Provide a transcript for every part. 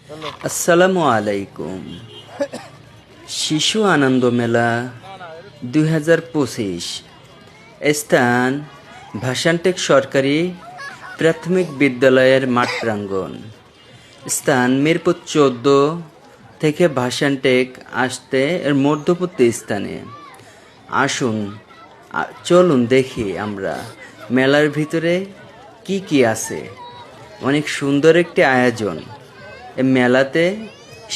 আসসালামু আলাইকুম। শিশু আনন্দ মেলা 2025, স্থান ভাসানটেক সরকারি প্রাথমিক বিদ্যালয়ের মাঠ প্রাঙ্গণ। স্থান মিরপুর 14 থেকে ভাসানটেক আসতে এর মধ্যবর্তী স্থানে। আসুন চলুন দেখি আমরা মেলার ভিতরে কি কি আছে। অনেক সুন্দর একটি আয়োজন। এই মেলাতে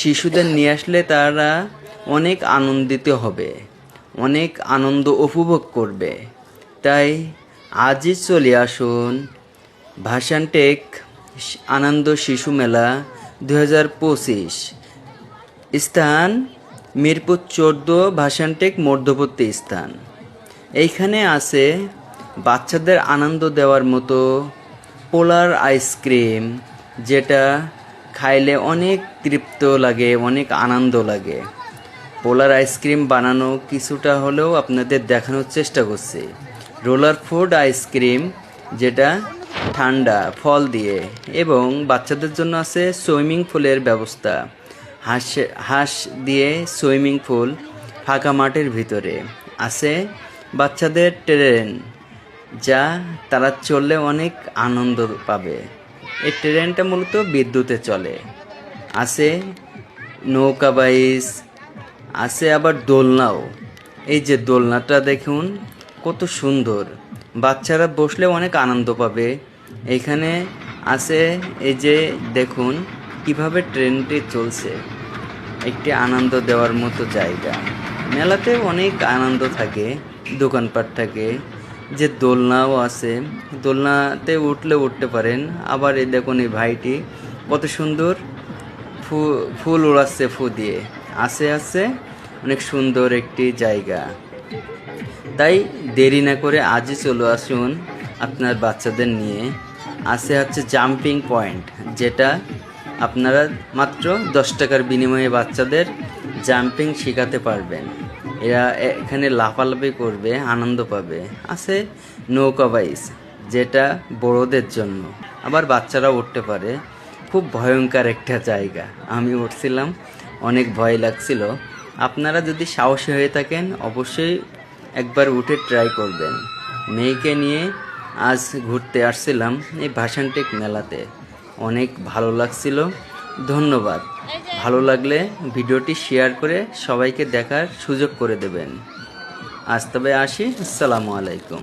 শিশুদের নিয়ে আসলে তারা অনেক আনন্দিত হবে, অনেক আনন্দ উপভোগ করবে। তাই আজই চলে আসুন ভাসানটেক আনন্দ শিশু মেলা 2025। স্থান মিরপুর 14 ভাসানটেক মধ্যবর্তী স্থান। এইখানে আছে বাচ্চাদের আনন্দ দেওয়ার মতো পোলার আইসক্রিম, যেটা খাইলে অনেক তৃপ্ত লাগে, অনেক আনন্দ লাগে। পোলার আইসক্রিম বানানো কিছুটা হলেও আপনাদের দেখানোর চেষ্টা করছি। রোলার ফুড আইসক্রিম, যেটা ঠান্ডা ফল দিয়ে, এবং বাচ্চাদের জন্য আছে সুইমিং পুলের ব্যবস্থা। হাঁস দিয়ে সুইমিং পুল ফাঁকা মাঠের ভিতরে আছে। বাচ্চাদের ট্রেন, যা তারা চললে অনেক আনন্দ পাবে। এই ট্রেনটা মূলত বিদ্যুতে চলে। আছে নৌকা বাইচ, আছে আবার দোলনাও। এই যে দোলনাটা দেখুন কত সুন্দর, বাচ্চারা বসলে অনেক আনন্দ পাবে। এখানে আছে এই যে দেখুন কিভাবে ট্রেনটি চলছে, একটি আনন্দ দেওয়ার মতো জায়গা। মেলাতে অনেক আনন্দ থাকে, দোকানপাট থাকে। যে দোলনাও আছে, দোলনাতে উঠতে পারেন। আবার এই দেখুন এই ভাইটি কত সুন্দর ফুল উড়াচ্ছে ফু দিয়ে। আছে অনেক সুন্দর একটি জায়গা। তাই দেরি না করে আজই চলে আসুন আপনার বাচ্চাদের নিয়ে। হচ্ছে জাম্পিং পয়েন্ট, যেটা আপনারা মাত্র 10 টাকার বিনিময়ে বাচ্চাদের জাম্পিং শেখাতে পারবেন। এরা এখানে লাফালাফি করবে, আনন্দ পাবে। আছে নৌকা বাইচ, যেটা বড়দের জন্য, আবার বাচ্চারা উঠতে পারে। খুব ভয়ঙ্কর একটা জায়গা, আমি উঠছিলাম, অনেক ভয় লাগছিল। আপনারা যদি সাহসী হয়ে থাকেন অবশ্যই একবার উঠে ট্রাই করবেন। মেয়েকে নিয়ে আজ ঘুরতে আসছিলাম এই ভাসানটেক মেলাতে, অনেক ভালো লাগছিল। ধন্যবাদ। ভালো লাগলে ভিডিওটি শেয়ার করে সবাইকে দেখার সুযোগ করে দেবেন। আজ তবে আসি। আসসালামু আলাইকুম।